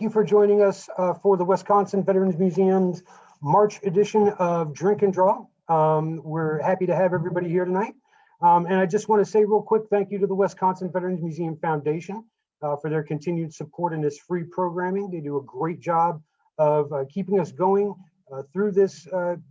you for joining us for the Wisconsin Veterans Museum's March edition of Drink and Draw. We're happy to have everybody here tonight. And I just want to say real quick, thank you to the Wisconsin Veterans Museum Foundation for their continued support in this free programming. They do a great job of keeping us going through this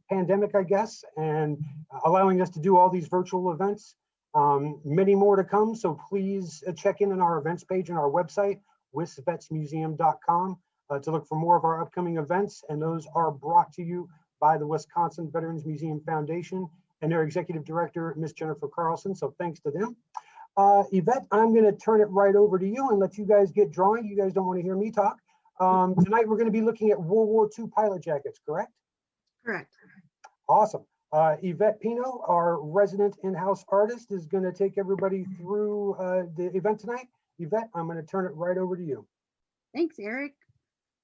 pandemic, I guess, and allowing us to do all these virtual events. Many more to come, so please check in on our events page on our website, wisvetsmuseum.com, to look for more of our upcoming events, and those are brought to you by the Wisconsin Veterans Museum Foundation and their executive director, Miss Jennifer Carlson, so thanks to them. Yvette, I'm going to turn it right over to you and let you guys get drawing. You guys don't want to hear me talk. Tonight we're going to be looking at World War II pilot jackets, correct? Correct. Awesome. Yvette Pino, our resident in-house artist, is going to take everybody through the event tonight. Yvette, I'm going to turn it right over to you. Thanks, Eric.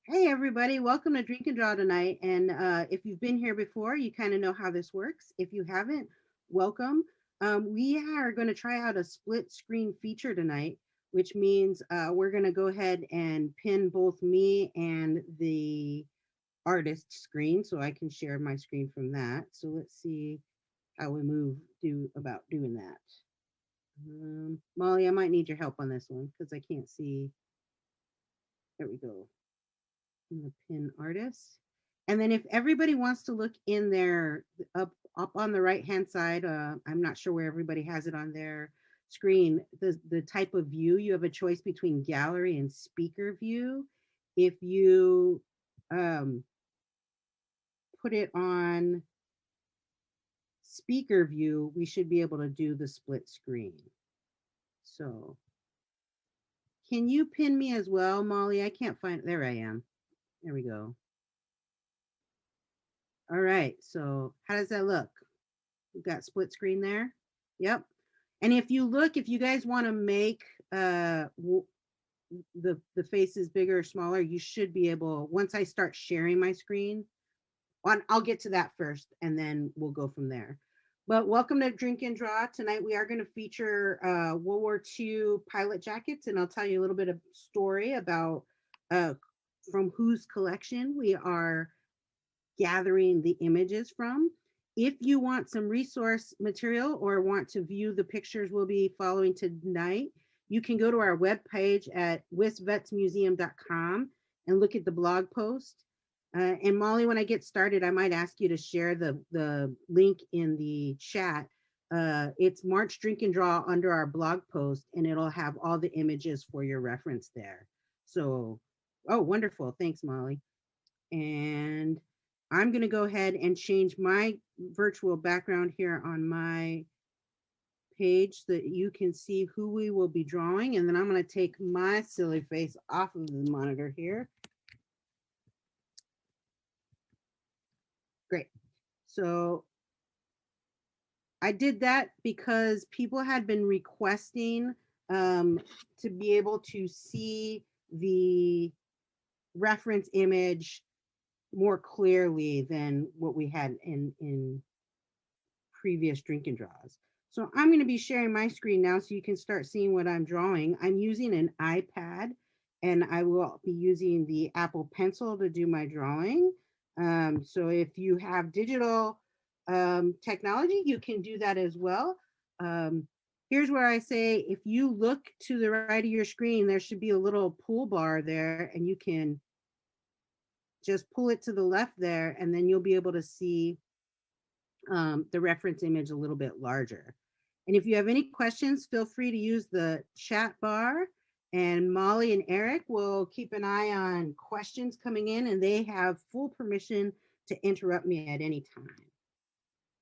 Hey, everybody. Welcome to Drink and Draw tonight. And if you've been here before, you kind of know how this works. If you haven't, welcome. We are going to try out a split screen feature tonight, which means we're going to go ahead and pin both me and the artist screen so I can share my screen from that. So let's see how we about doing that. Molly, I might need your help on this one because I can't see. There we go. I'm gonna pin artist. And then if everybody wants to look in there up on the right hand side, I'm not sure where everybody has it on their screen, the type of view, you have a choice between gallery and speaker view. If you put it on speaker view, we should be able to do the split screen. So can you pin me as well, Molly? I can't find, there I am. There we go. All right, so how does that look? We've got split screen there. Yep. And if you look, if you guys want to make the faces bigger or smaller, you should be able, once I start sharing my screen, I'll get to that first and then we'll go from there. But welcome to Drink and Draw. Tonight we are going to feature World War II pilot jackets, and I'll tell you a little bit of story about from whose collection we are gathering the images from. If you want some resource material or want to view the pictures we'll be following tonight, you can go to our webpage at wisvetsmuseum.com and look at the blog post. And Molly, when I get started, I might ask you to share the link in the chat. It's March Drink and Draw under our blog post, and it'll have all the images for your reference there. So, oh, wonderful. Thanks, Molly. And I'm going to go ahead and change my virtual background here on my page so that you can see who we will be drawing. And then I'm going to take my silly face off of the monitor here. Great. So I did that because people had been requesting to be able to see the reference image more clearly than what we had in previous Drink and Draws. So I'm going to be sharing my screen now so you can start seeing what I'm drawing. I'm using an iPad, and I will be using the Apple Pencil to do my drawing. So if you have digital technology, you can do that as well. Here's where I say, if you look to the right of your screen, there should be a little pull bar there, and you can just pull it to the left there, and then you'll be able to see the reference image a little bit larger. And if you have any questions, feel free to use the chat bar, and Molly and Eric will keep an eye on questions coming in, and they have full permission to interrupt me at any time.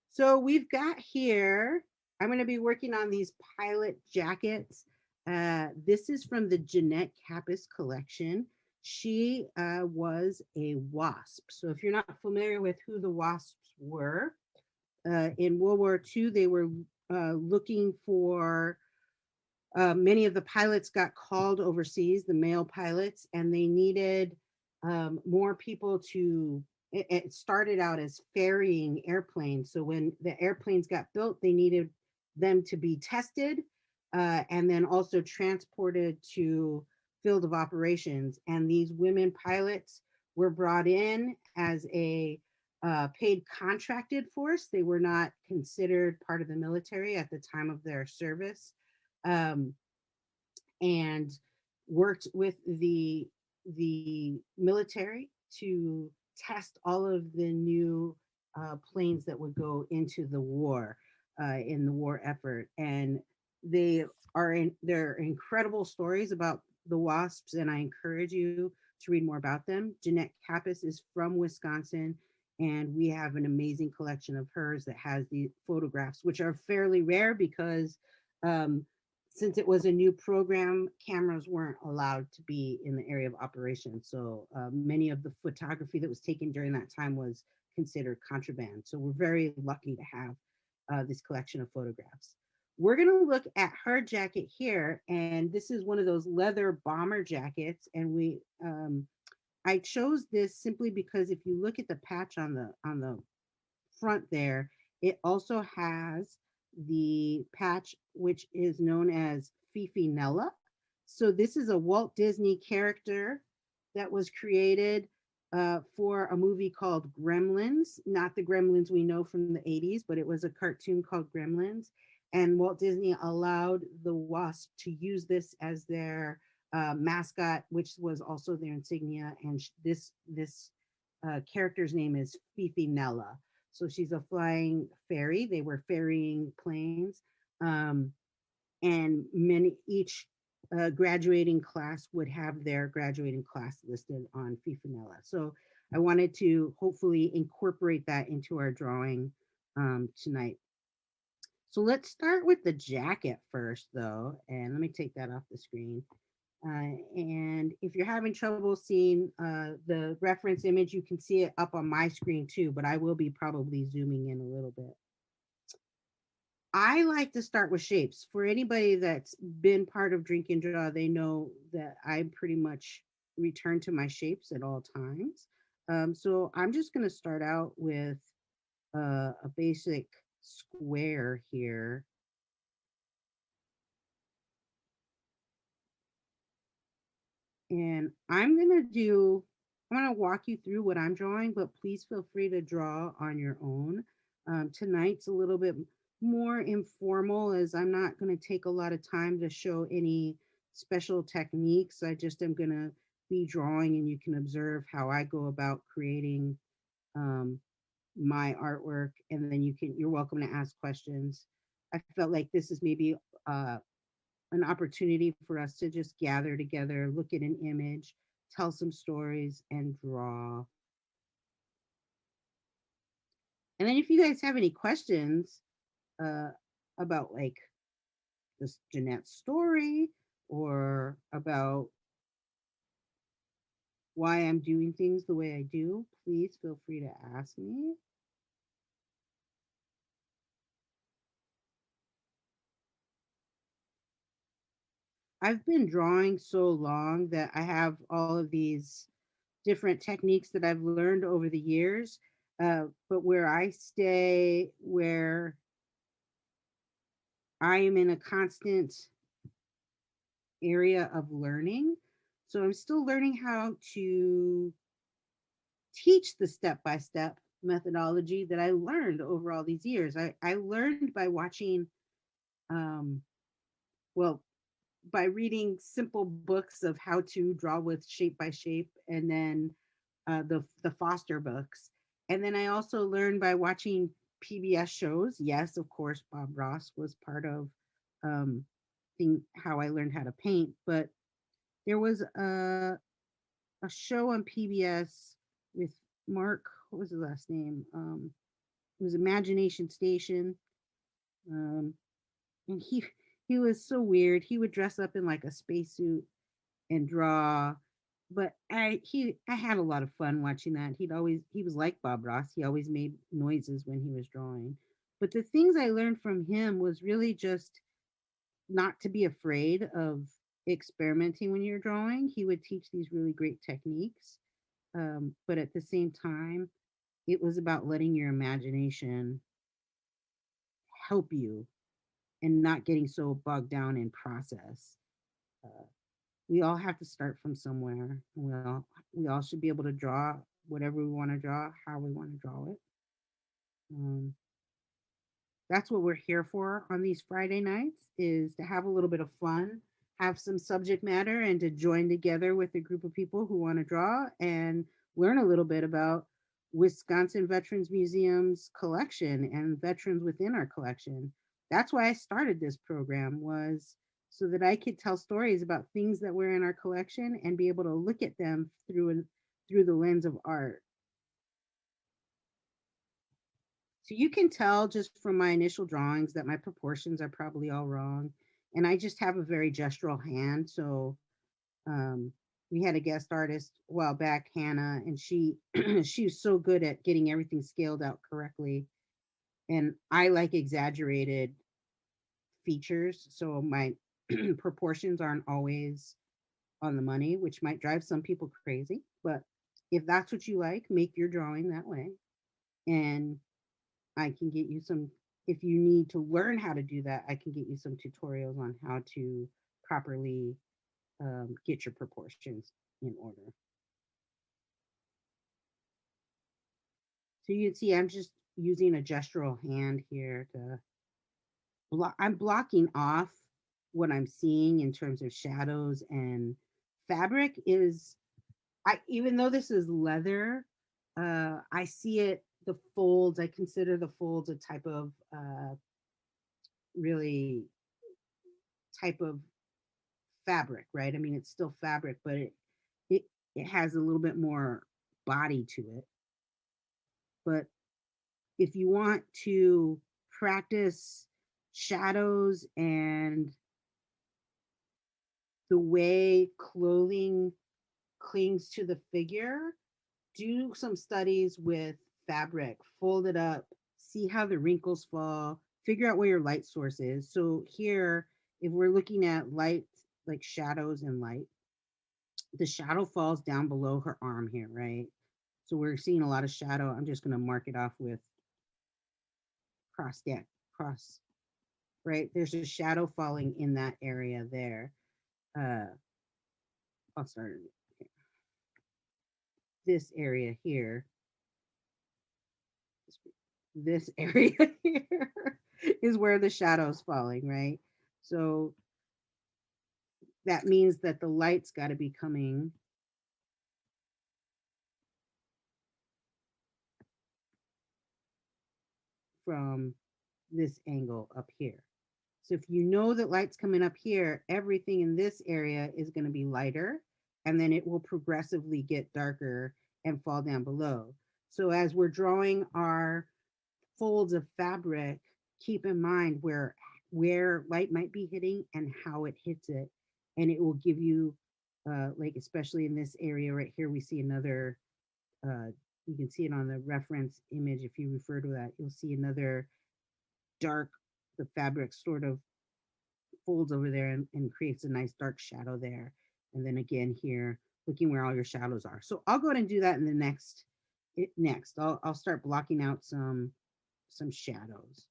So we've got here, I'm going to be working on these pilot jackets. This is from the Jeanette Kappas collection. She was a WASP. So if you're not familiar with who the WASPs were, in World War II, they were looking for, many of the pilots got called overseas, the male pilots, and they needed more people to, it started out as ferrying airplanes. So when the airplanes got built, they needed them to be tested and then also transported to field of operations. And these women pilots were brought in as a paid contracted force. They were not considered part of the military at the time of their service, um, and worked with the military to test all of the new planes that would go into the war, in the war effort. And they they're incredible stories about the wasps, and I encourage you to read more about them. Jeanette Kappas is from Wisconsin, and we have an amazing collection of hers that has the photographs, which are fairly rare because um, since it was a new program, cameras weren't allowed to be in the area of operation. So many of the photography that was taken during that time was considered contraband. So we're very lucky to have this collection of photographs. We're going to look at her jacket here, and this is one of those leather bomber jackets. And I chose this simply because if you look at the patch on the front there, it also has the patch which is known as Fifi Nella. So this is a Walt Disney character that was created for a movie called Gremlins, not the Gremlins we know from the 80s, but it was a cartoon called Gremlins. And Walt Disney allowed the Wasp to use this as their mascot, which was also their insignia. And this character's name is Fifi Nella. So she's a flying fairy. They were ferrying planes, and each graduating class would have their graduating class listed on Fifinella. So I wanted to hopefully incorporate that into our drawing tonight. So let's start with the jacket first, though, and let me take that off the screen. And if you're having trouble seeing the reference image, you can see it up on my screen too, but I will be probably zooming in a little bit. I like to start with shapes. For anybody that's been part of Drink and Draw, they know that I pretty much return to my shapes at all times. So I'm just going to start out with a basic square here. And I'm going to walk you through what I'm drawing, but please feel free to draw on your own. Tonight's a little bit more informal as I'm not going to take a lot of time to show any special techniques. I just am going to be drawing, and you can observe how I go about creating my artwork, and then you're welcome to ask questions. I felt like this is maybe an opportunity for us to just gather together, look at an image, tell some stories, and draw. And then if you guys have any questions uh, about like this Jeanette's story or about why I'm doing things the way I do, please feel free to ask me. I've been drawing so long that I have all of these different techniques that I've learned over the years. But where I stay, where I am in a constant area of learning. So I'm still learning how to teach the step by step methodology that I learned over all these years. I learned by watching, um, well, by reading simple books of how to draw with shape by shape, and then the Foster books. And then I also learned by watching PBS shows. Yes, of course, Bob Ross was part of um, how I learned how to paint. But there was a show on PBS with Mark. What was his last name? It was Imagination Station, and he was so weird. He would dress up in like a spacesuit and draw. But I had a lot of fun watching that. He was like Bob Ross. He always made noises when he was drawing. But the things I learned from him was really just not to be afraid of experimenting when you're drawing. He would teach these really great techniques. But at the same time, it was about letting your imagination help you and not getting so bogged down in process. Uh, we all have to start from somewhere. We all should be able to draw whatever we want to draw, how we want to draw it. Um, that's what we're here for on these Friday nights, is to have a little bit of fun, have some subject matter, and to join together with a group of people who want to draw and learn a little bit about Wisconsin Veterans Museum's collection and veterans within our collection. That's why I started this program, was so that I could tell stories about things that were in our collection and be able to look at them through the lens of art. So you can tell just from my initial drawings that my proportions are probably all wrong. And I just have a very gestural hand. So um, we had a guest artist a while back, Hannah, and she she was so good at getting everything scaled out correctly. And I like exaggerated features. So my proportions aren't always on the money, which might drive some people crazy. But if that's what you like, make your drawing that way. And I can get you some, if you need to learn how to do that, I can get you some tutorials on how to properly get your proportions in order. So you can see I'm just using a gestural hand here to block. I'm blocking off what I'm seeing in terms of shadows and fabric is, even though this is leather, I see it, the folds, I consider the folds a type of really type of fabric, right? I mean, it's still fabric, but it it has a little bit more body to it. But if you want to practice shadows and the way clothing clings to the figure, do some studies with fabric, fold it up, see how the wrinkles fall, figure out where your light source is. So here, if we're looking at light, like shadows and light, the shadow falls down below her arm here, right? So we're seeing a lot of shadow. I'm just going to mark it off with cross, yeah, cross, right? There's a shadow falling in that area there. Uh, I'll start this area here. This area here is where the shadow's falling, right? So that means that the light's got to be coming from this angle up here. So if you know that light's coming up here, everything in this area is going to be lighter, and then it will progressively get darker and fall down below. So as we're drawing our folds of fabric, keep in mind where light might be hitting and how it hits it, and it will give you like, especially in this area right here, we see another you can see it on the reference image. If you refer to that, you'll see another dark, the fabric sort of folds over there and creates a nice dark shadow there. And then again here, looking where all your shadows are. So I'll go ahead and do that in the next. I'll start blocking out some shadows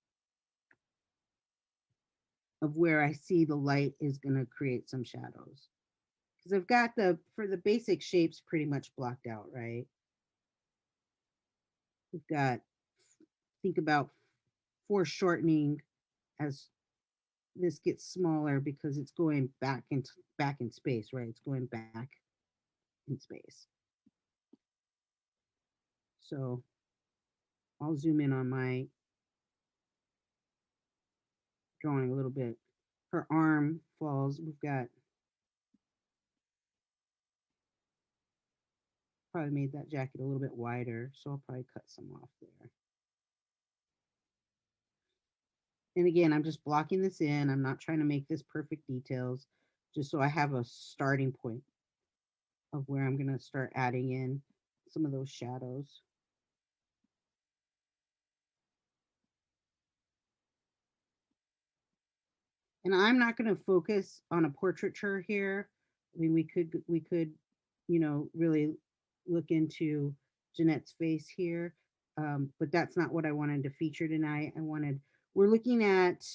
of where I see the light is going to create some shadows. Because I've got for the basic shapes pretty much blocked out, right? We've got, think about foreshortening as this gets smaller because it's going back in space, right? It's going back in space. So I'll zoom in on my drawing a little bit. Her arm falls. We've got, probably made that jacket a little bit wider, so I'll probably cut some off there. And again, I'm just blocking this in. I'm not trying to make this perfect details, just so I have a starting point of where I'm going to start adding in some of those shadows. And I'm not going to focus on a portraiture here. I mean, we could, really look into Jeanette's face here, but that's not what I wanted to feature tonight. We're looking at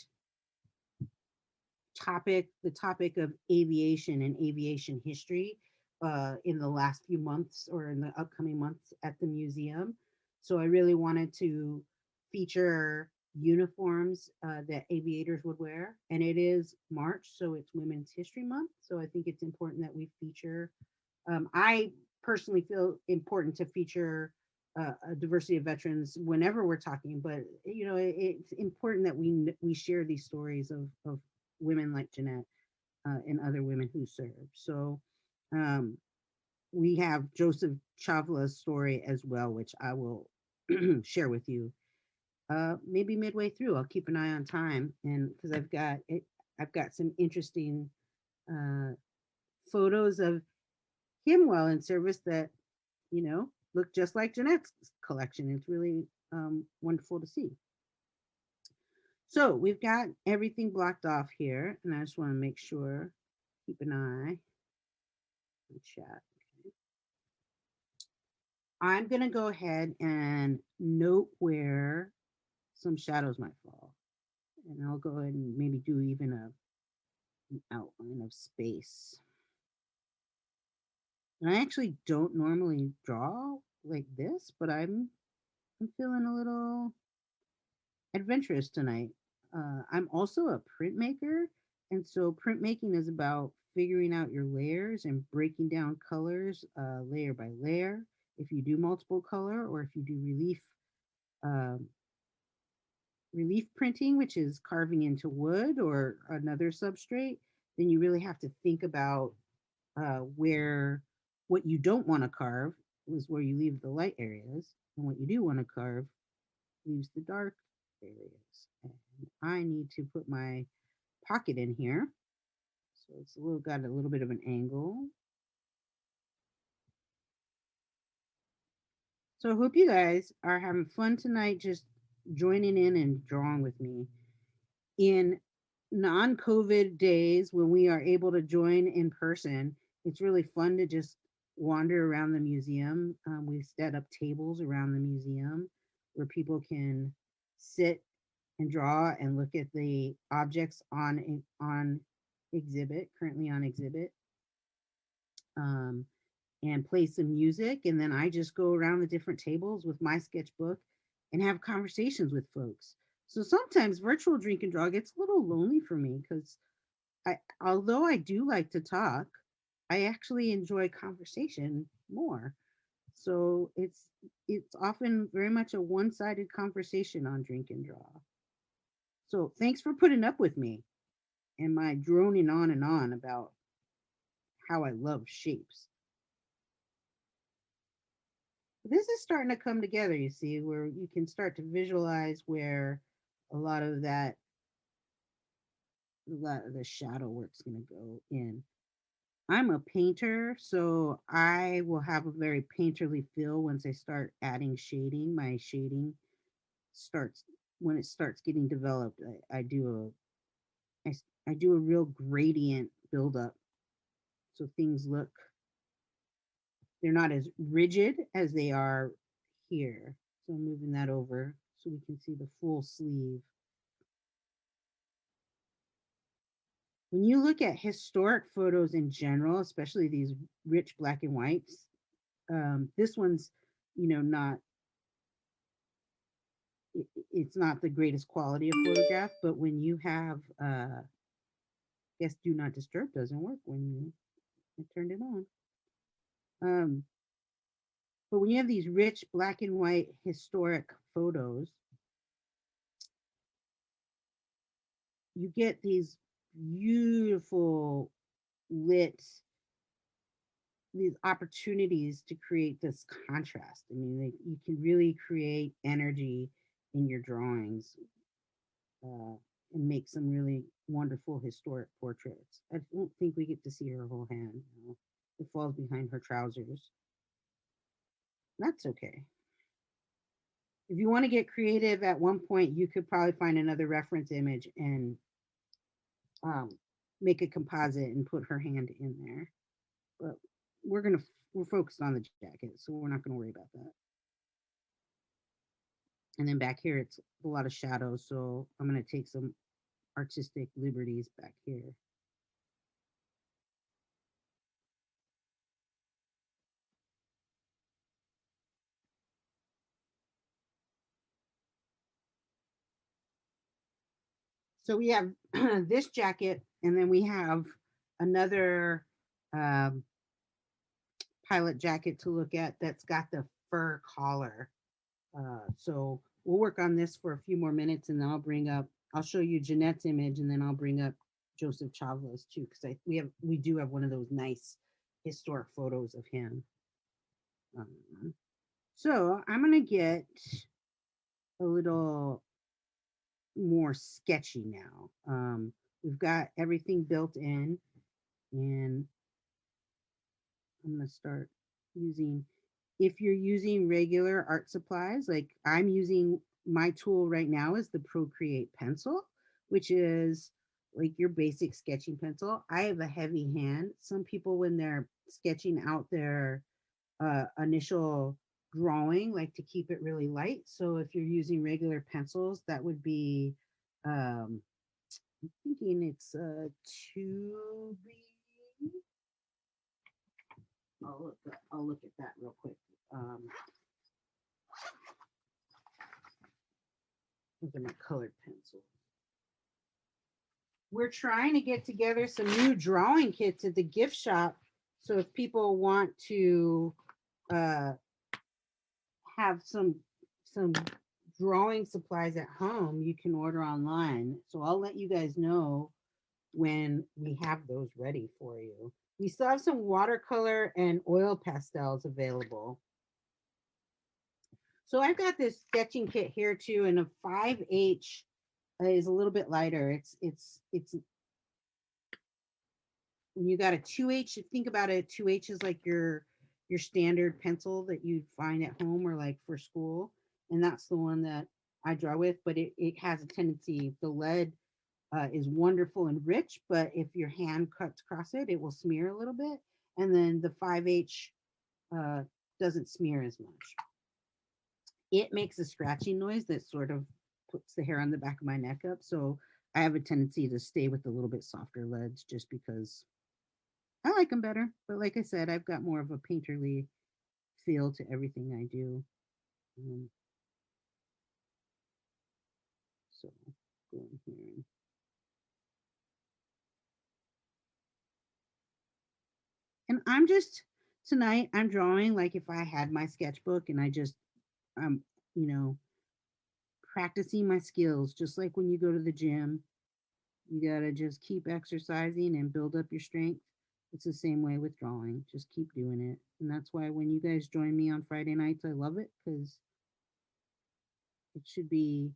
the topic of aviation and aviation history in the last few months or in the upcoming months at the museum. So I really wanted to feature uniforms that aviators would wear. And it is March, so it's Women's History Month. So I think it's important that we feature. I personally feel important to feature a diversity of veterans whenever we're talking, but you know, it's important that we share these stories of women like Jeanette and other women who serve. So um, we have Joseph Chavala's story as well, which I will share with you. Maybe midway through, I'll keep an eye on time, and because I've got some interesting uh, photos of him while in service that look just like Jeanette's collection. It's really wonderful to see. So we've got everything blocked off here, and I just want to make sure, keep an eye on chat. Okay. I'm going to go ahead and note where some shadows might fall. And I'll go ahead and maybe do even an outline of space. And I actually don't normally draw like this, but I'm feeling a little adventurous tonight. I'm also a printmaker, and so printmaking is about figuring out your layers and breaking down colors layer by layer. If you do multiple color, or if you do um, relief printing, which is carving into wood or another substrate, then you really have to think about where what you don't want to carve is where you leave the light areas, and what you do want to carve leaves the dark areas. And I need to put my pocket in here. So it's got a little bit of an angle. So I hope you guys are having fun tonight, just joining in and drawing with me. In non-COVID days when we are able to join in person, it's really fun to just wander around the museum. We set up tables around the museum where people can sit and draw and look at the objects on exhibit, currently on exhibit, um, and play some music. And then I just go around the different tables with my sketchbook and have conversations with folks. So sometimes virtual drink and draw gets a little lonely for me because although I do like to talk, I actually enjoy conversation more. So it's often very much a one-sided conversation on drink and draw. So thanks for putting up with me and my droning on and on about how I love shapes. This is starting to come together, you see, where you can start to visualize where a lot of the shadow work's going to go in. I'm a painter, so I will have a very painterly feel once I start adding shading. My shading starts when it starts getting developed. I do a real gradient buildup, so things look they're not as rigid as they are here. So I'm moving that over so we can see the full sleeve. When you look at historic photos in general, especially these rich black and whites, this one's, not it's not the greatest quality of photograph, but when you have, guess do not disturb doesn't work when I turned it on. Um, but when you have these rich black and white historic photos, you get these beautiful lit these opportunities to create this contrast. I mean, you can really create energy in your drawings and make some really wonderful historic portraits. I don't think we get to see her whole hand. It falls behind her trousers. That's okay. If you want to get creative at one point, you could probably find another reference image and um, make a composite and put her hand in there. But we're focused on the jacket, so we're not gonna worry about that. And then back here, it's a lot of shadows, so I'm gonna take some artistic liberties back here. So we have this jacket, and then we have another um, pilot jacket to look at that's got the fur collar. So we'll work on this for a few more minutes, and then I'll show you Jeanette's image, and then I'll bring up Joseph Chavala's too, because we do have one of those nice historic photos of him. So I'm gonna get a little more sketchy now. We've got everything built in, and I'm going to start using, if you're using regular art supplies, like I'm using, my tool right now is the Procreate pencil, which is like your basic sketching pencil. I have a heavy hand. Some people, when they're sketching out their initial drawing, like to keep it really light. So if you're using regular pencils, that would be, I'm thinking it's 2B. I'll look at that real quick. Those are my colored pencils. We're trying to get together some new drawing kits at the gift shop. So if people want to have some drawing supplies at home, you can order online. So I'll let you guys know when we have those ready for you. We still have some watercolor and oil pastels available. So I've got this sketching kit here too, and a 5H is a little bit lighter. It's when you got a 2H, think about it, 2H is like your standard pencil that you'd find at home or like for school. And that's the one that I draw with, but it has a tendency, the lead is wonderful and rich, but if your hand cuts across it, it will smear a little bit. And then the 5H doesn't smear as much. It makes a scratching noise that sort of puts the hair on the back of my neck up. So I have a tendency to stay with a little bit softer leads just because I like them better. But like I said, I've got more of a painterly feel to everything I do. So go in here. And I'm just, tonight I'm drawing like if I had my sketchbook, and I'm, you know, practicing my skills, just like when you go to the gym, you got to just keep exercising and build up your strength. It's the same way with drawing. Just keep doing it. And that's why when you guys join me on Friday nights, I love it, because it should be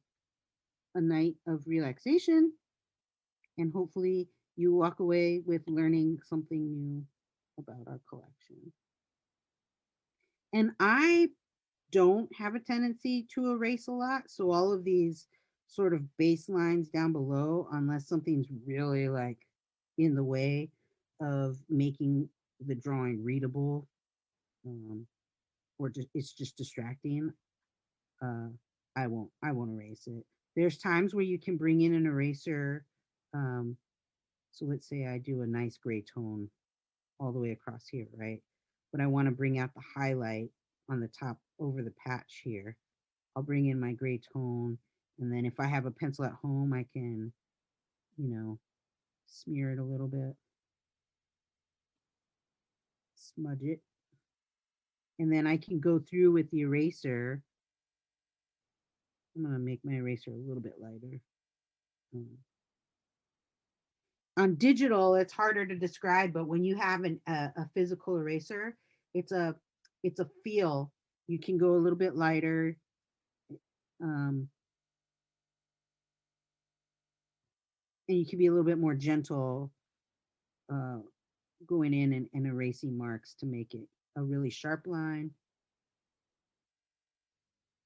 a night of relaxation. And hopefully you walk away with learning something new about our collection. And I don't have a tendency to erase a lot. So all of these sort of baselines down below, unless something's really like in the way of making the drawing readable, or just it's just distracting, I won't erase it. There's times where you can bring in an eraser. So let's say I do a nice gray tone all the way across here, right? But I want to bring out the highlight on the top over the patch here. I'll bring in my gray tone. And then if I have a pencil at home, I can, smear it a little bit, smudge it. And then I can go through with the eraser. I'm going to make my eraser a little bit lighter. On digital, it's harder to describe, but when you have a physical eraser, it's a feel. You can go a little bit lighter. And you can be a little bit more gentle going in and erasing marks to make it a really sharp line.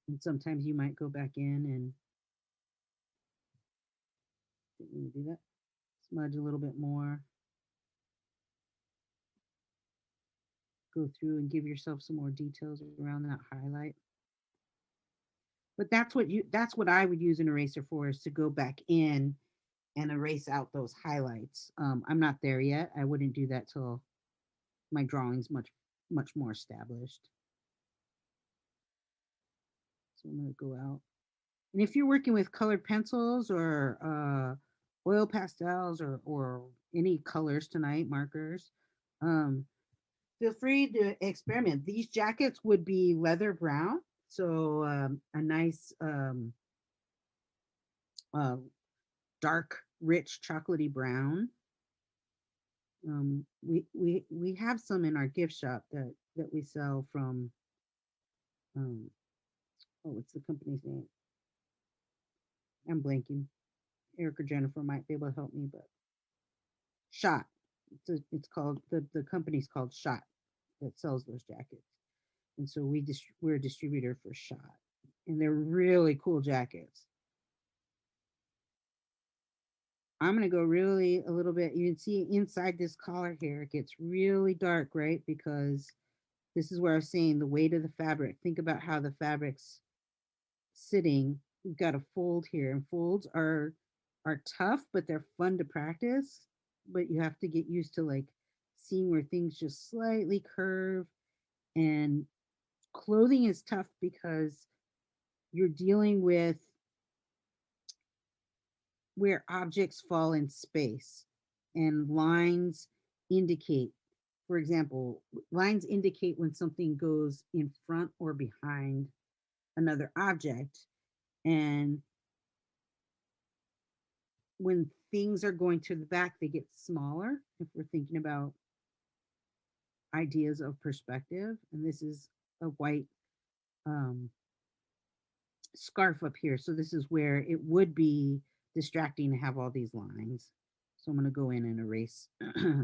And sometimes you might go back in and do that. Smudge a little bit more. Go through and give yourself some more details around that highlight. But that's what I would use an eraser for, is to go back in and erase out those highlights. I'm not there yet. I wouldn't do that till my drawing's much more established. So I'm going to go out. And if you're working with colored pencils or oil pastels or any colors tonight, markers, feel free to experiment. These jackets would be leather brown, so a nice uh, dark, rich, chocolatey brown. We have some in our gift shop that we sell from. Oh, what's the company's name? I'm blanking. Eric or Jennifer might be able to help me, but Shot. It's called the company's called Shot that sells those jackets, and so we're a distributor for Shot, and they're really cool jackets. I'm gonna go really a little bit. You can see inside this collar here, it gets really dark, right? Because this is where I'm saying the weight of the fabric. Think about how the fabric's sitting. We've got a fold here, and folds are tough, but they're fun to practice. But you have to get used to like seeing where things just slightly curve. And clothing is tough because you're dealing with where objects fall in space, and lines indicate, for example, lines indicate when something goes in front or behind another object. And when things are going to the back, they get smaller if we're thinking about ideas of perspective. And this is a white um, scarf up here. So this is where it would be distracting to have all these lines. So I'm going to go in and erase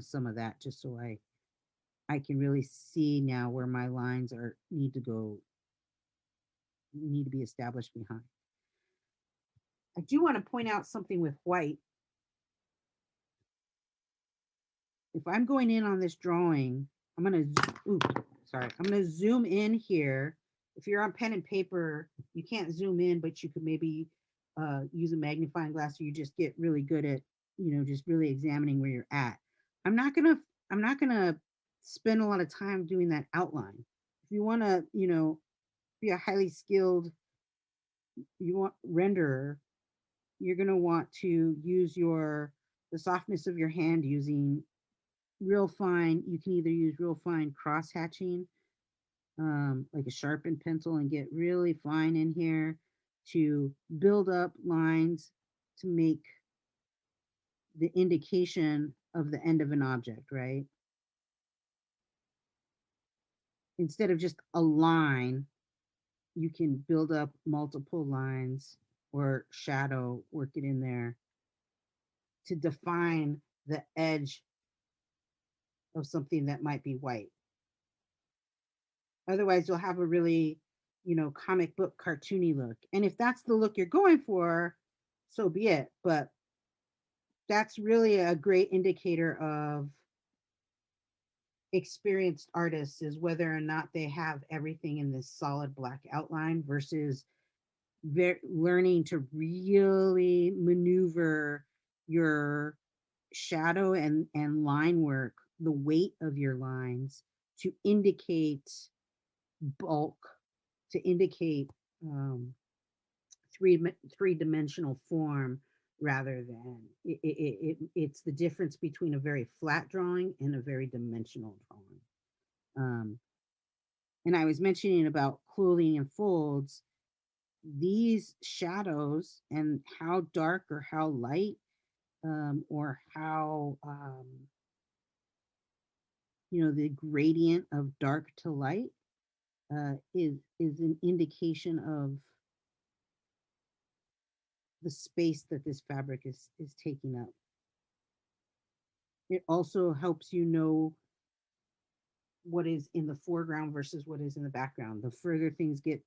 some of that just so I can really see now where my lines need to be established behind. I do want to point out something with white. If I'm going in on this drawing, I'm going to zoom in here. If you're on pen and paper, you can't zoom in, but you could maybe use a magnifying glass, so you just get really good at, just really examining where you're at. I'm not gonna spend a lot of time doing that outline. If you want to, be a highly skilled renderer, you're gonna want to use the softness of your hand using real fine. You can either use real fine cross hatching, like a sharpened pencil, and get really fine in here to build up lines to make the indication of the end of an object, right? Instead of just a line, you can build up multiple lines or shadow, work it in there to define the edge of something that might be white. Otherwise, you'll have a really, comic book cartoony look. And if that's the look you're going for, so be it. But that's really a great indicator of experienced artists, is whether or not they have everything in this solid black outline versus learning to really maneuver your shadow and line work, the weight of your lines to indicate bulk, to indicate three-dimensional form, rather than it's the difference between a very flat drawing and a very dimensional drawing. And I was mentioning about clothing and folds. These shadows and how dark or how light, or how the gradient of dark to light is an indication of the space that this fabric is taking up. It also helps you know what is in the foreground versus what is in the background. The further things get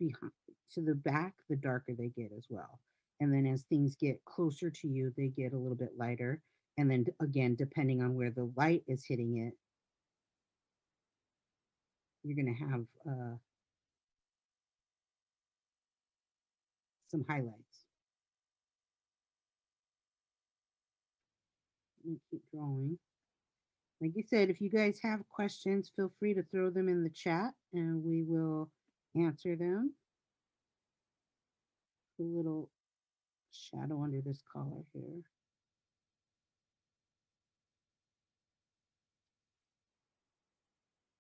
behind to the back, the darker they get as well. And then as things get closer to you, they get a little bit lighter. And then again, depending on where the light is hitting it, you're going to have some highlights. Let me keep drawing. Like I said, if you guys have questions, feel free to throw them in the chat and we will answer them. A little shadow under this collar here.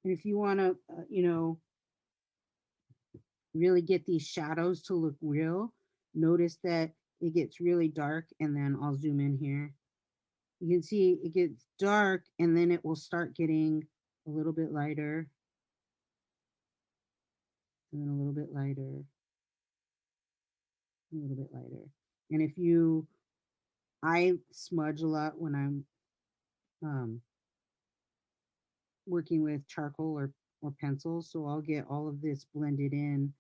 And if you want to, really get these shadows to look real, notice that it gets really dark and then I'll zoom in here. You can see it gets dark and then it will start getting a little bit lighter and then a little bit lighter, a little bit lighter. And if you, I smudge a lot when I'm working with charcoal or pencils. So I'll get all of this blended in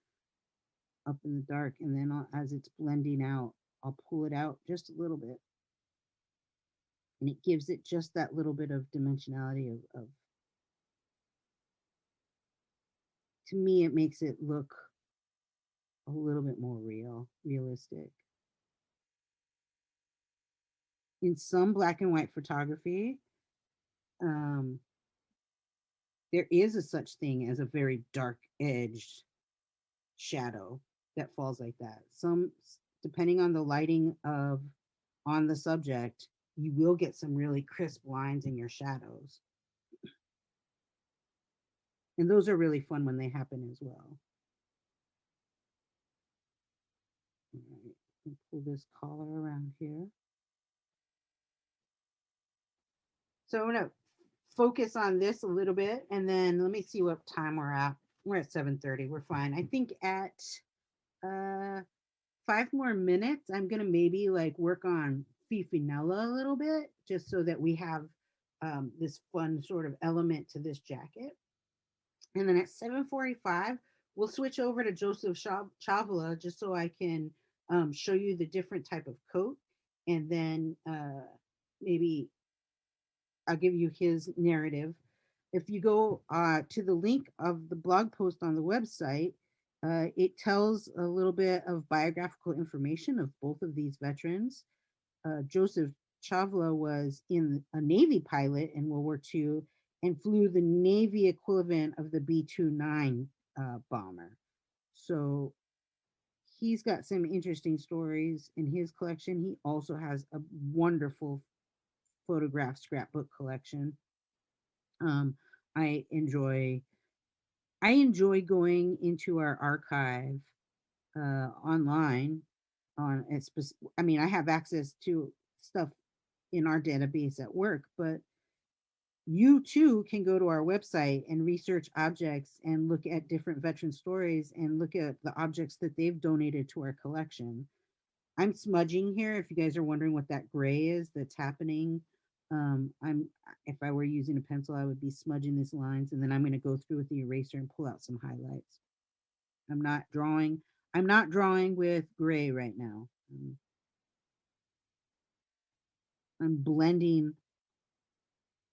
up in the dark. And then as it's blending out, I'll pull it out just a little bit. And it gives it just that little bit of dimensionality of to me, it makes it look a little bit more realistic. In some black and white photography, there is a such thing as a very dark edged shadow that falls like that. Some, depending on the lighting of on the subject, you will get some really crisp lines in your shadows. And those are really fun when they happen as well. All right, pull this collar around here. So I'm gonna focus on this a little bit and then let me see what time we're at. We're at 7:30, we're fine. I think at 5 more minutes, I'm gonna maybe like work on Fifinella a little bit, just so that we have this fun sort of element to this jacket. And then at 7:45, we'll switch over to Joseph Chavala, just so I can show you the different type of coat. And then maybe I'll give you his narrative. If you go to the link of the blog post on the website, it tells a little bit of biographical information of both of these veterans. Joseph Chavala was in a Navy pilot in World War II and flew the Navy equivalent of the B-29 bomber. So he's got some interesting stories in his collection. He also has a wonderful photograph scrapbook collection. I enjoy going into our archive online. I mean, I have access to stuff in our database at work, but you too can go to our website and research objects and look at different veteran stories and look at the objects that they've donated to our collection. I'm smudging here. If you guys are wondering what that gray is that's happening, if I were using a pencil, I would be smudging these lines, and then I'm going to go through with the eraser and pull out some highlights. I'm not drawing with gray right now. I'm blending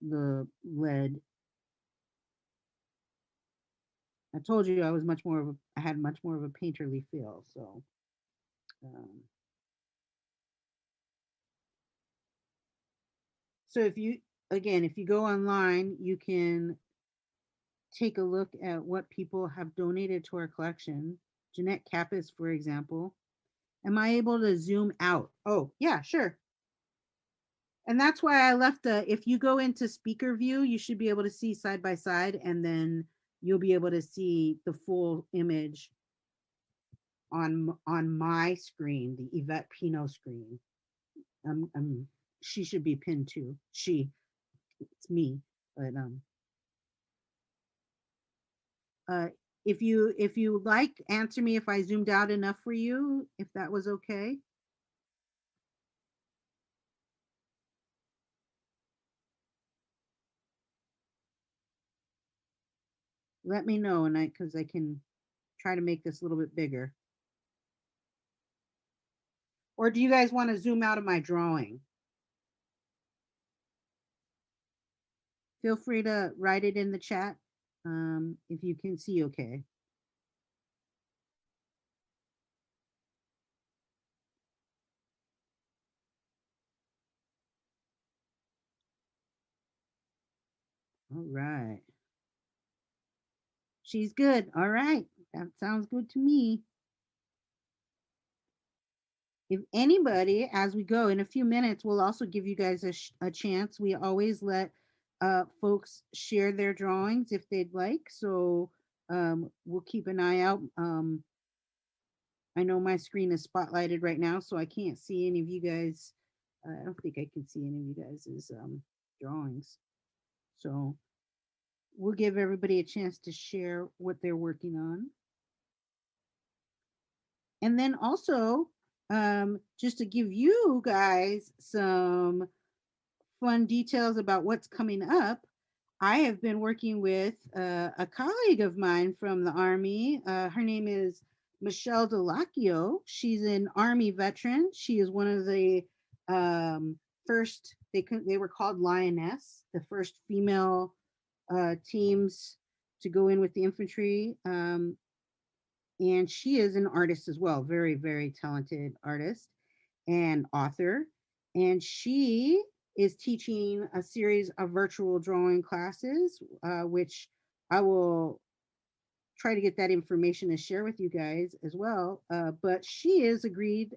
the lead. I told you I had much more of a painterly feel. So, so if you go online, you can take a look at what people have donated to our collection. Jeanette Kappas, for example. Am I able to zoom out? Oh, yeah, sure. And that's why I left if you go into speaker view, you should be able to see side by side, and then you'll be able to see the full image on my screen, the Yvette Pino screen. She should be pinned too. It's me, but if you like, answer me if I zoomed out enough for you, if that was okay. Let me know, and because I can try to make this a little bit bigger. Or do you guys want to zoom out of my drawing? Feel free to write it in the chat if you can see okay. All right. She's good. All right. That sounds good to me. If anybody, as we go in a few minutes, we'll also give you guys a chance. We always let folks share their drawings if they'd like. So we'll keep an eye out. I know my screen is spotlighted right now, so I can't see any of you guys. I don't think I can see any of you guys' drawings. So we'll give everybody a chance to share what they're working on. And then also, just to give you guys some fun details about what's coming up, I have been working with a colleague of mine from the Army. Her name is Michelle Delacchio. She's an Army veteran. She is one of the first, they were called Lioness, the first female teams to go in with the infantry. And she is an artist as well, very, very talented artist and author. And she is teaching a series of virtual drawing classes, which I will try to get that information to share with you guys as well. But she has agreed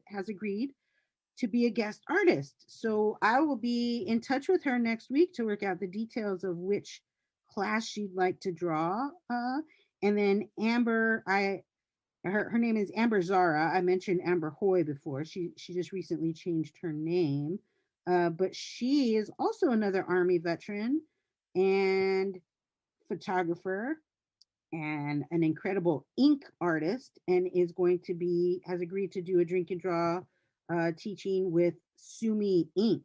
to be a guest artist. So I will be in touch with her next week to work out the details of which class she'd like to draw. And then Amber, her name is Amber Zara. I mentioned Amber Hoy before. She just recently changed her name, but she is also another Army veteran and photographer and an incredible ink artist, and has agreed to do a drink and draw teaching with Sumi Ink.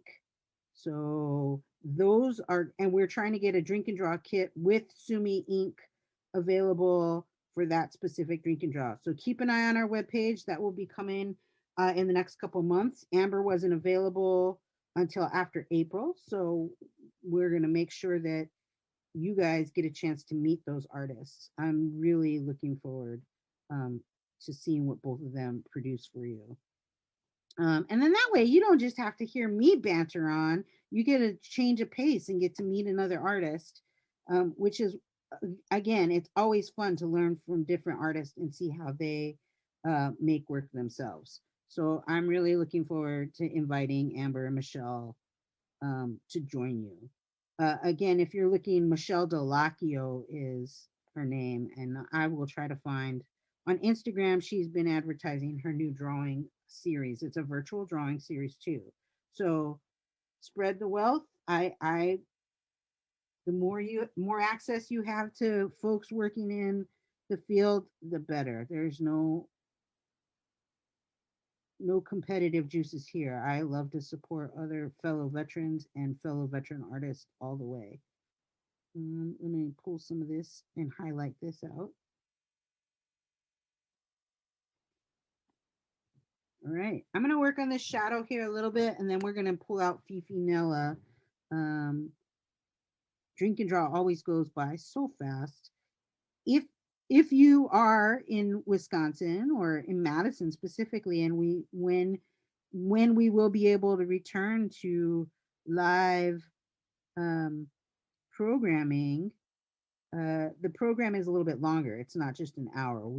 So those are, and we're trying to get a drink and draw kit with Sumi Ink available for that specific drink and draw. So keep an eye on our webpage. That will be coming in the next couple months. Amber wasn't available until after April. So we're going to make sure that you guys get a chance to meet those artists. I'm really looking forward to seeing what both of them produce for you. And then that way you don't just have to hear me banter on, you get a change of pace and get to meet another artist, which is, again, it's always fun to learn from different artists and see how they make work themselves. So I'm really looking forward to inviting Amber and Michelle to join you. Again, if you're looking, Michelle Delacchio is her name, and I will try to find on Instagram. She's been advertising her new drawing series. It's a virtual drawing series too. So spread the wealth. The more access you have to folks working in the field, the better. There's no competitive juices here. I love to support other fellow veterans and fellow veteran artists all the way. Let me pull some of this and highlight this out. All right, I'm going to work on this shadow here a little bit, and then we're going to pull out Fifi Nella. Drink and draw always goes by so fast. If you are in Wisconsin or in Madison specifically, and when we will be able to return to live programming, the program is a little bit longer. It's not just an hour.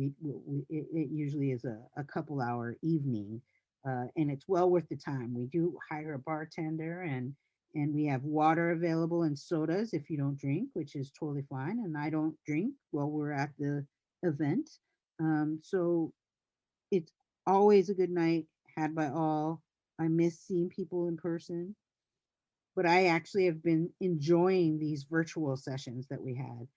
It usually is a couple hour evening, and it's well worth the time. We do hire a bartender, and we have water available and sodas if you don't drink, which is totally fine. And I don't drink while we're at the event. So it's always a good night had by all. I miss seeing people in person, but I actually have been enjoying these virtual sessions that we had.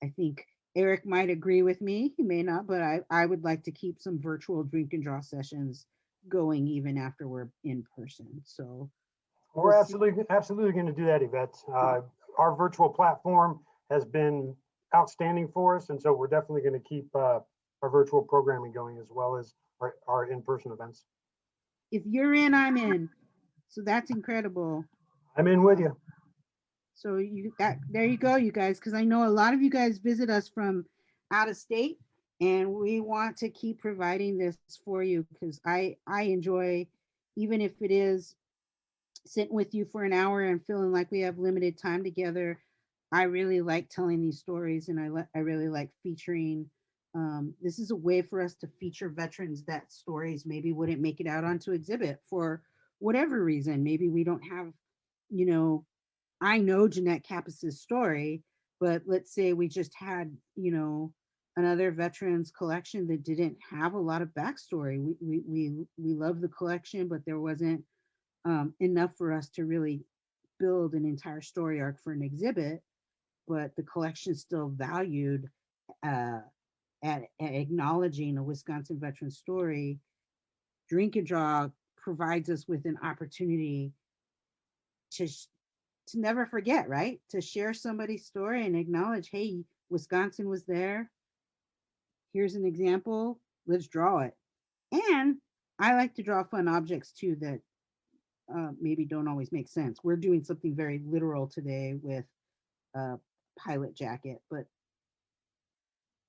I think Eric might agree with me. He may not, but I would like to keep some virtual drink and draw sessions going even after we're in person. So we're absolutely going to do that, Yvette. Our virtual platform has been outstanding for us, and so we're definitely going to keep our virtual programming going as well as our in-person events. If you're in, I'm in. So that's incredible. I'm in with you. So there you go, you guys, because I know a lot of you guys visit us from out of state, and we want to keep providing this for you because I enjoy, even if it is sitting with you for an hour and feeling like we have limited time together. I really like telling these stories, and I really like featuring. This is a way for us to feature veterans that stories maybe wouldn't make it out onto exhibit for whatever reason. Maybe we don't have, you know, I know Jeanette Cappis's story, but let's say we just had, another veterans collection that didn't have a lot of backstory. We love the collection, but there wasn't enough for us to really build an entire story arc for an exhibit. But the collection still valued uh, at acknowledging a Wisconsin veteran story. Drink and Draw provides us with an opportunity to to never forget, right? To share somebody's story and acknowledge, hey, Wisconsin was there. Here's an example. Let's draw it. And I like to draw fun objects too that maybe don't always make sense. We're doing something very literal today with a pilot jacket, but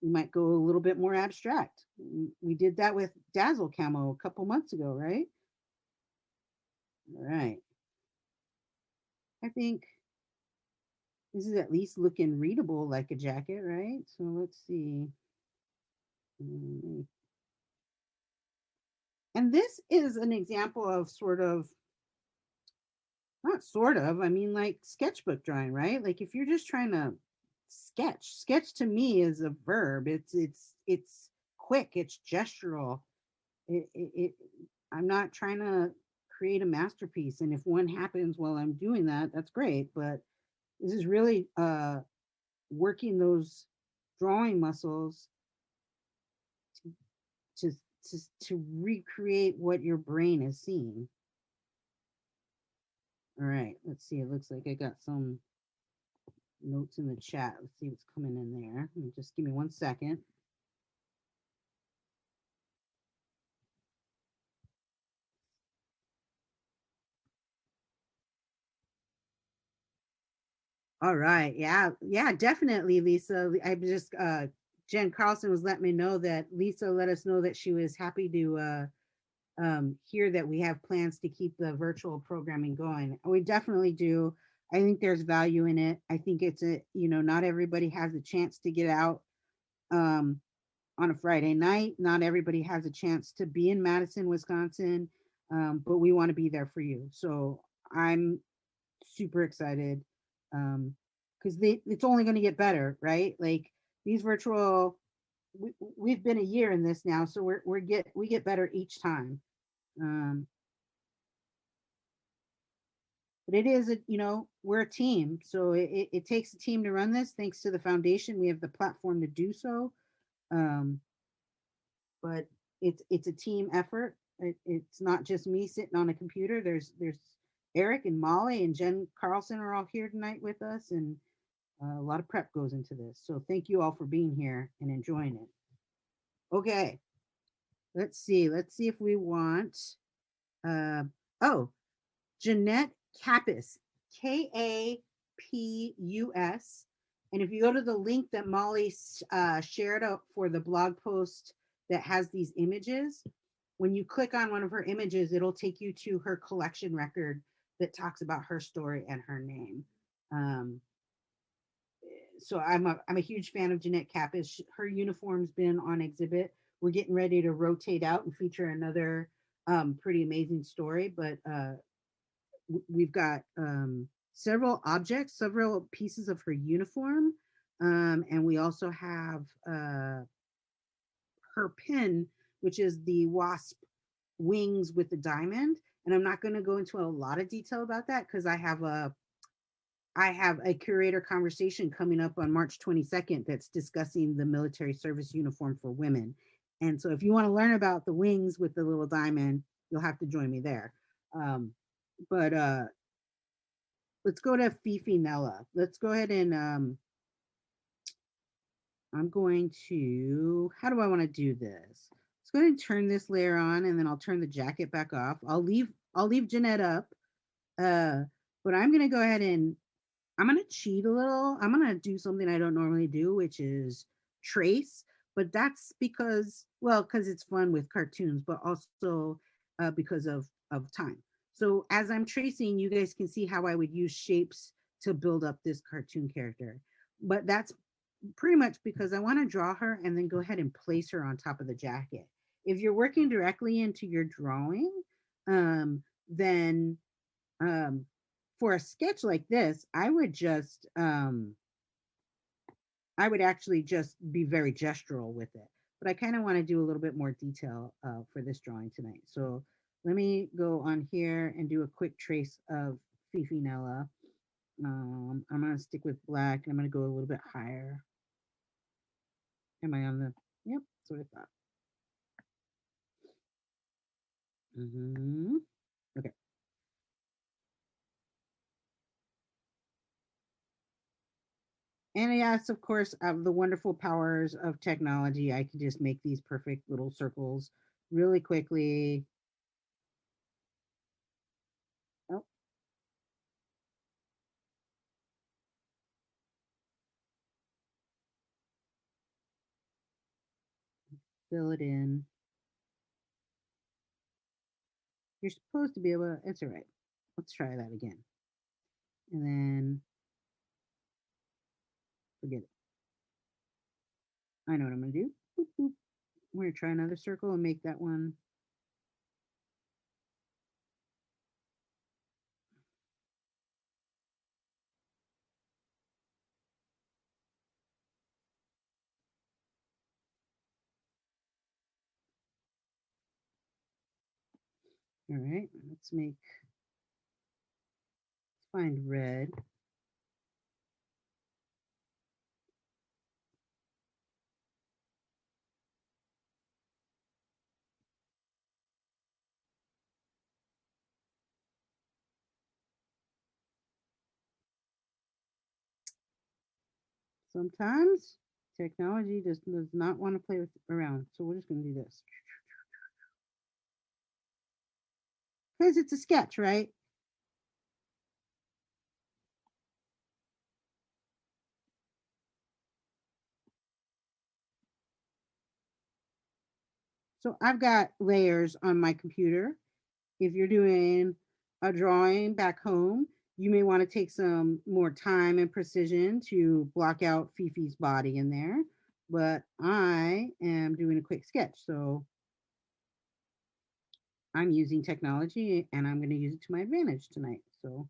we might go a little bit more abstract. We did that with Dazzle Camo a couple months ago, right? All right. I think this is at least looking readable like a jacket, right? So let's see. And this is an example of sort of, not sort of, I mean, like sketchbook drawing, right? Like if you're just trying to sketch to me is a verb. It's quick, it's gestural. It I'm not trying to create a masterpiece. And if one happens while I'm doing that, that's great. But this is really working those drawing muscles to, to recreate what your brain is seeing. All right, let's see. It looks like I got some notes in the chat. Let's see what's coming in there. Just give me 1 second. All right. Yeah. Yeah, definitely, Lisa. I just Jen Carlson was letting me know that Lisa let us know that she was happy to hear that we have plans to keep the virtual programming going. We definitely do. I think there's value in it. I think it's not everybody has a chance to get out um, on a Friday night. Not everybody has a chance to be in Madison, Wisconsin, but we want to be there for you. So I'm super excited because it's only going to get better, right? Like these virtual, we've been a year in this now, so we get better each time. Um, but it is we're a team, so it takes a team to run this. Thanks to the foundation, we have the platform to do so. Um, but it's a team effort. It's not just me sitting on a computer. There's Eric and Molly and Jen Carlson are all here tonight with us, and a lot of prep goes into this. So thank you all for being here and enjoying it. Okay, let's see. Let's see if we want. Uh, oh, Jeanette Kapus, Kapus. And if you go to the link that Molly shared out for the blog post that has these images, when you click on one of her images, it'll take you to her collection record that talks about her story and her name. So I'm a huge fan of Jeanette Kappas. Her uniform's been on exhibit. We're getting ready to rotate out and feature another pretty amazing story, but we've got several objects, several pieces of her uniform, and we also have her pin, which is the wasp wings with the diamond. And I'm not going to go into a lot of detail about that because I have a curator conversation coming up on March 22nd that's discussing the military service uniform for women. And so if you want to learn about the wings with the little diamond, you'll have to join me there. But let's go to Fifi Nella. Let's go ahead and I'm going to, how do I want to do this? Let's go ahead and turn this layer on and then I'll turn the jacket back off. I'll leave Jeanette up. But I'm going to go ahead and I'm going to cheat a little. I'm going to do something I don't normally do, which is trace. But that's because, well, because it's fun with cartoons, but also because of time. So as I'm tracing, you guys can see how I would use shapes to build up this cartoon character. But that's pretty much because I want to draw her and then go ahead and place her on top of the jacket. If you're working directly into your drawing, then for a sketch like this, I would actually just be very gestural with it. But I kind of want to do a little bit more detail for this drawing tonight. So let me go on here and do a quick trace of Fifi Nella. I'm going to stick with black and I'm going to go a little bit higher. Am I on the? Yep, that's what I thought. Okay. And yes, of course, of the wonderful powers of technology, I can just make these perfect little circles really quickly. Oh, fill it in. You're supposed to be able to, it's all right. Let's try that again. And then forget it. I know what I'm going to do. Boop, boop. We're going to try another circle and make that one. All right, let's find red. Sometimes technology just does not want to play with around. So we're just going to do this. Because it's a sketch, right? So I've got layers on my computer. If you're doing a drawing back home, you may want to take some more time and precision to block out Fifi's body in there. But I am doing a quick sketch. So I'm using technology and I'm going to use it to my advantage tonight. So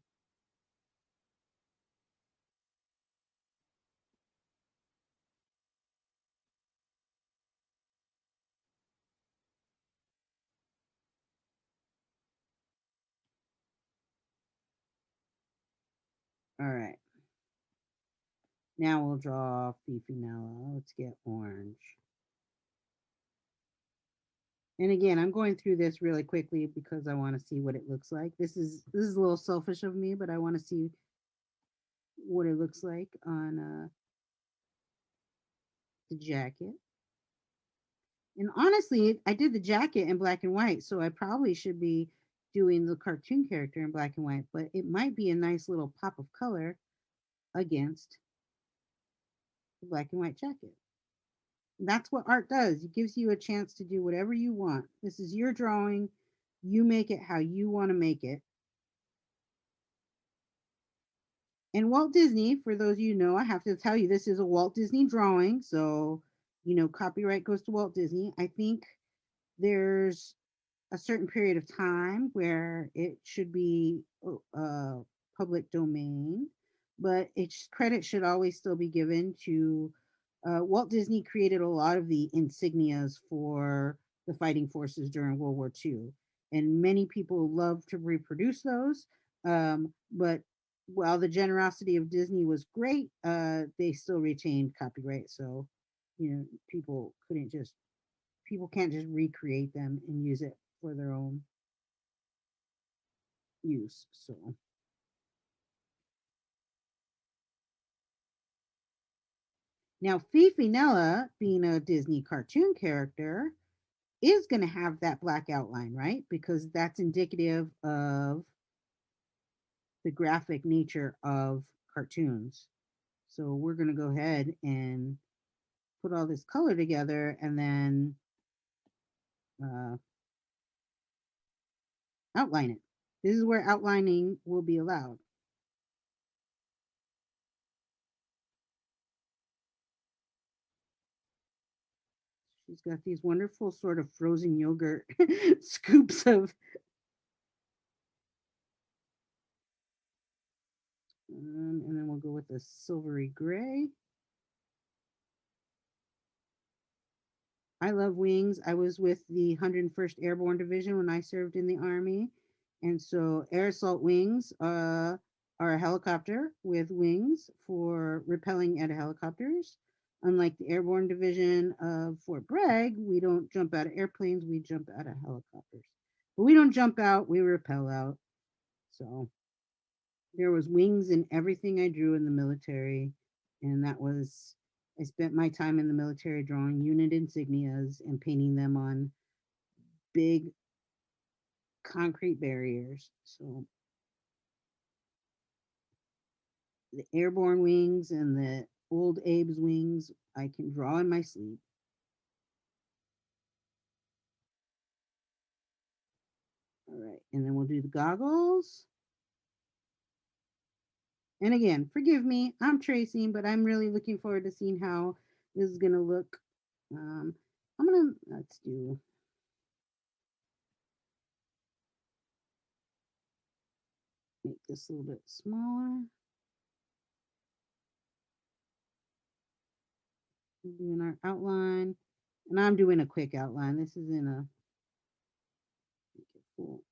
all right. Now we'll draw Fifi Nella. Let's get orange. And again, I'm going through this really quickly because I want to see what it looks like. This is a little selfish of me, but I want to see what it looks like on the jacket. And honestly, I did the jacket in black and white, so I probably should be doing the cartoon character in black and white, but it might be a nice little pop of color against the black and white jacket. That's what art does. It gives you a chance to do whatever you want. This is your drawing. You make it how you want to make it. And Walt Disney, for those of you who know, I have to tell you, this is a Walt Disney drawing. So, copyright goes to Walt Disney. I think there's a certain period of time where it should be public domain, but its credit should always still be given to Walt Disney. Created a lot of the insignias for the fighting forces during World War II, and many people love to reproduce those. But while the generosity of Disney was great, they still retained copyright. So, people can't just recreate them and use it for their own use. So now Fifi Nella, being a Disney cartoon character, is going to have that black outline, right? Because that's indicative of the graphic nature of cartoons. So we're going to go ahead and put all this color together and then uh, outline it. This is where outlining will be allowed. She's got these wonderful sort of frozen yogurt scoops of. And then we'll go with the silvery gray. I love wings. I was with the 101st Airborne Division when I served in the Army. And so air assault wings are a helicopter with wings for repelling at helicopters. Unlike the Airborne Division of Fort Bragg, we don't jump out of airplanes, we jump out of helicopters. But we don't jump out, we repel out. So there was wings in everything I drew in the military. And that was, I spent my time in the military drawing unit insignias and painting them on big concrete barriers. So the airborne wings and the old Abe's wings, I can draw in my sleep. All right, and then we'll do the goggles. And again, forgive me, I'm tracing, but I'm really looking forward to seeing how this is gonna look. Let's do, make this a little bit smaller. Doing our outline, and I'm doing a quick outline. This isn't a, cool.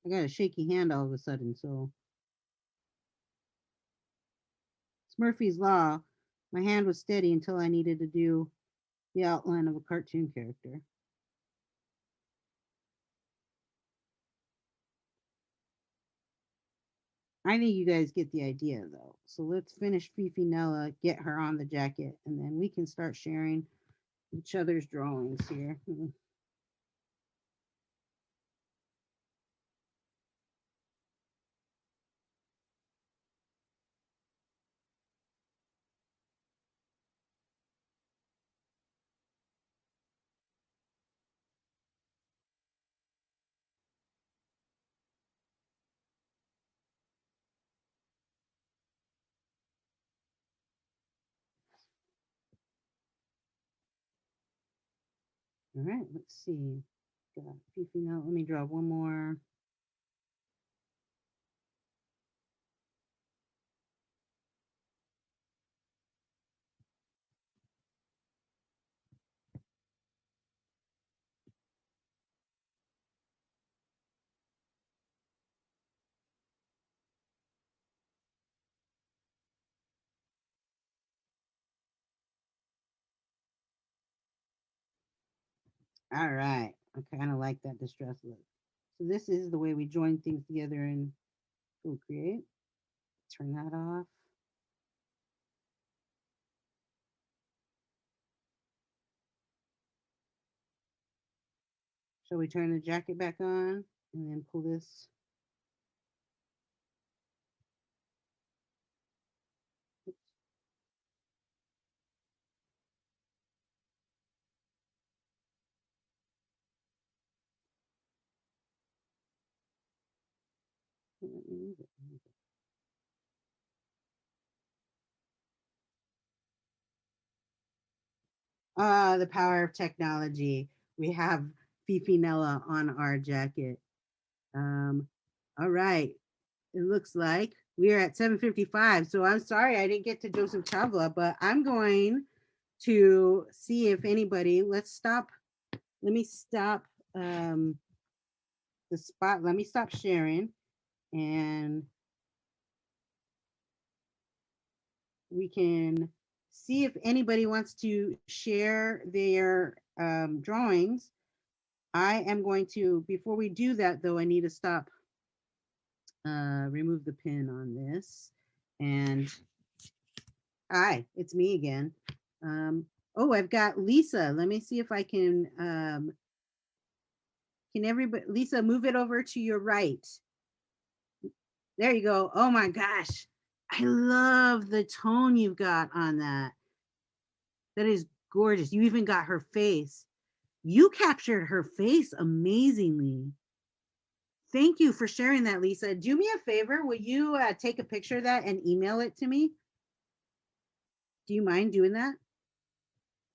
I got a shaky hand all of a sudden, so it's Murphy's Law. My hand was steady until I needed to do the outline of a cartoon character. I think you guys get the idea though. So let's finish Fifi Nella, get her on the jacket, and then we can start sharing each other's drawings here. All right, let's see. Got Fifi Nella. Let me draw one more. All right. I kind of like that distress look. So this is the way we join things together in Procreate. Turn that off. So we turn the jacket back on and then pull this. The power of technology. We have Fifi Nella on our jacket. All right. It looks like we are at 7:55. So I'm sorry I didn't get to Joseph Chavala, but I'm going to see if anybody, let's stop. Let me stop the spot. Let me stop sharing and we can see if anybody wants to share their drawings. I am going to, before we do that though, I need to stop, remove the pin on this. And hi, it's me again. Oh, I've got Lisa. Let me see if I can everybody, Lisa, move it over to your right. There you go. Oh my gosh. I love the tone you've got on that. That is gorgeous. You even got her face. You captured her face amazingly. Thank you for sharing that, Lisa. Do me a favor. Will you take a picture of that and email it to me? Do you mind doing that?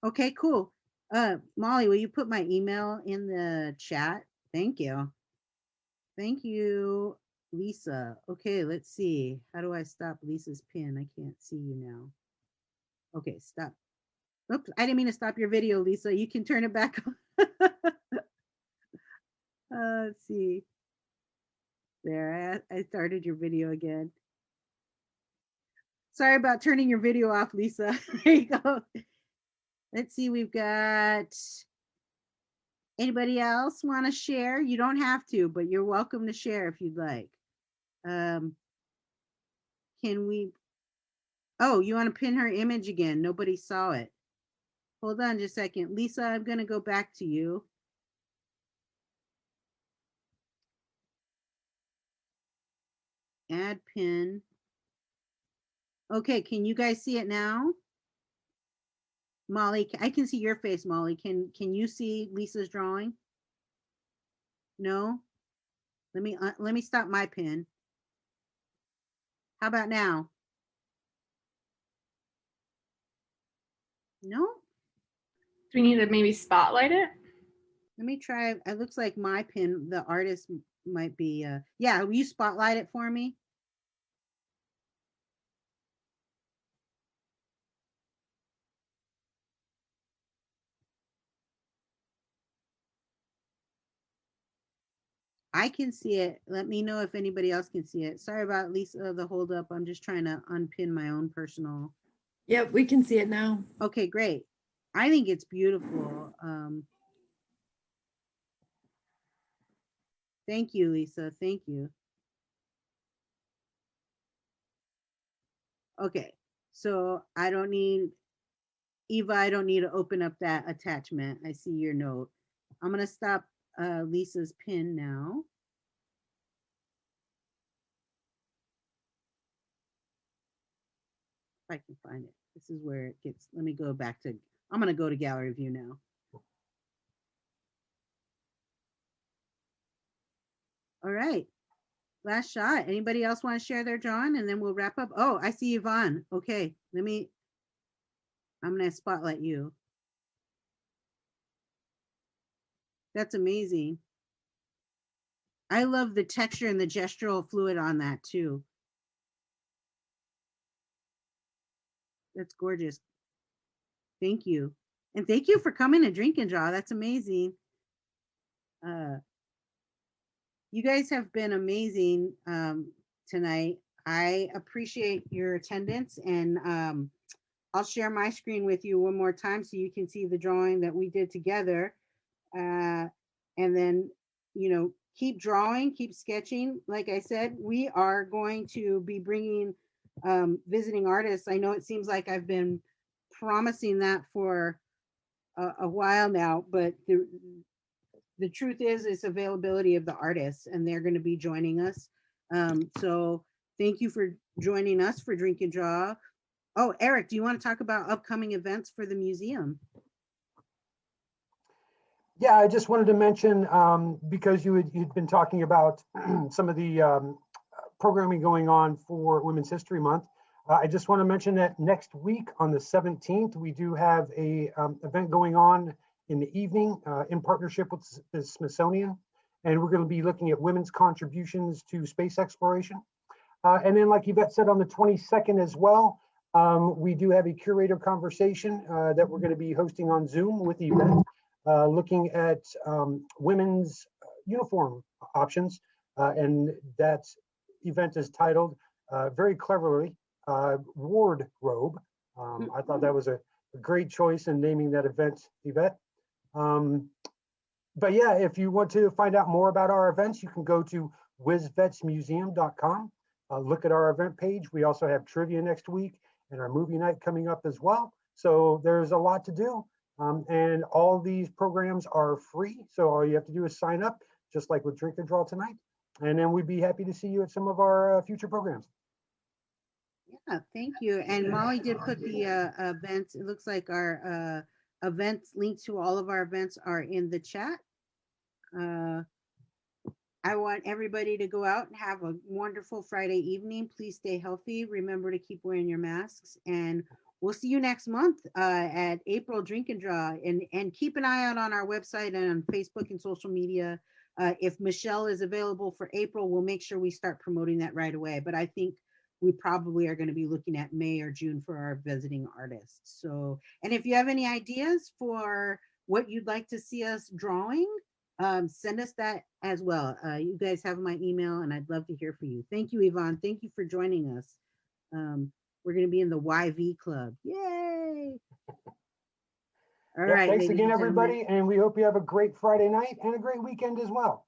Okay, cool. Molly, will you put my email in the chat? Thank you. Thank you, Lisa. Okay, let's see. How do I stop Lisa's pin? I can't see you now. Okay, stop. Oops, I didn't mean to stop your video, Lisa. You can turn it back on. Let's see. There, I started your video again. Sorry about turning your video off, Lisa. There you go. Let's see, we've got anybody else want to share? You don't have to, but you're welcome to share if you'd like. Can we, oh, you want to pin her image again? Nobody saw it. Hold on just a second. Lisa, I'm going to go back to you. Add pin. Okay, can you guys see it now? Molly, I can see your face, Molly. Can you see Lisa's drawing? No? Let me stop my pin. How about now? No? Do we need to maybe spotlight it? Let me try. It looks like my pin, the artist might be, yeah, will you spotlight it for me? I can see it. Let me know if anybody else can see it. Sorry about Lisa, the hold up. I'm just trying to unpin my own personal. Yep, we can see it now. Okay, great. I think it's beautiful. Thank you, Lisa. Thank you. Okay, so I don't need, Eva, I don't need to open up that attachment. I see your note. I'm going to stop Lisa's pin now. If I can find it. This is where it gets, let me go back to, I'm going to go to gallery view now. All right, last shot. Anybody else want to share their drawing and then we'll wrap up? Oh, I see Yvonne. Okay, I'm going to spotlight you. That's amazing. I love the texture and the gestural fluid on that too. That's gorgeous. Thank you. And thank you for coming to Drink and Draw. That's amazing. You guys have been amazing tonight. I appreciate your attendance, and I'll share my screen with you one more time so you can see the drawing that we did together. And then, you know, keep drawing, keep sketching. Like I said, we are going to be bringing visiting artists. I know it seems like I've been promising that for a while now, but the truth is it's availability of the artists, and they're going to be joining us. So thank you for joining us for Drink and Draw. Oh, Eric, do you want to talk about upcoming events for the museum? Yeah, I just wanted to mention, because you'd been talking about some of the programming going on for Women's History Month. I just want to mention that next week on the 17th, we do have a event going on in the evening in partnership with the Smithsonian. And we're going to be looking at women's contributions to space exploration. And then, like Yvette said, on the 22nd as well, we do have a curator conversation that we're going to be hosting on Zoom with Yvette, looking at women's uniform options. And that event is titled, very cleverly, Wardrobe. I thought that was a great choice in naming that event, Yvette. But yeah, if you want to find out more about our events, you can go to wizvetsmuseum.com. look at our event page. We also have trivia next week and our movie night coming up as well. So there's a lot to do. And all these programs are free. So all you have to do is sign up, just like with Drink and Draw tonight. And then we'd be happy to see you at some of our future programs. Yeah, thank you. And Molly did put the events. It looks like our events, links to all of our events are in the chat. I want everybody to go out and have a wonderful Friday evening. Please stay healthy. Remember to keep wearing your masks. And we'll see you next month at April Drink and Draw. And keep an eye out on our website and on Facebook and social media. If Michelle is available for April, we'll make sure we start promoting that right away. But I think we probably are going to be looking at May or June for our visiting artists. So, and if you have any ideas for what you'd like to see us drawing, send us that as well. You guys have my email and I'd love to hear from you. Thank you, Yvonne. Thank you for joining us. We're going to be in the YV club. Yay. All right. Thanks ladies again, and gentlemen. everybody. And we hope you have a great Friday night and a great weekend as well.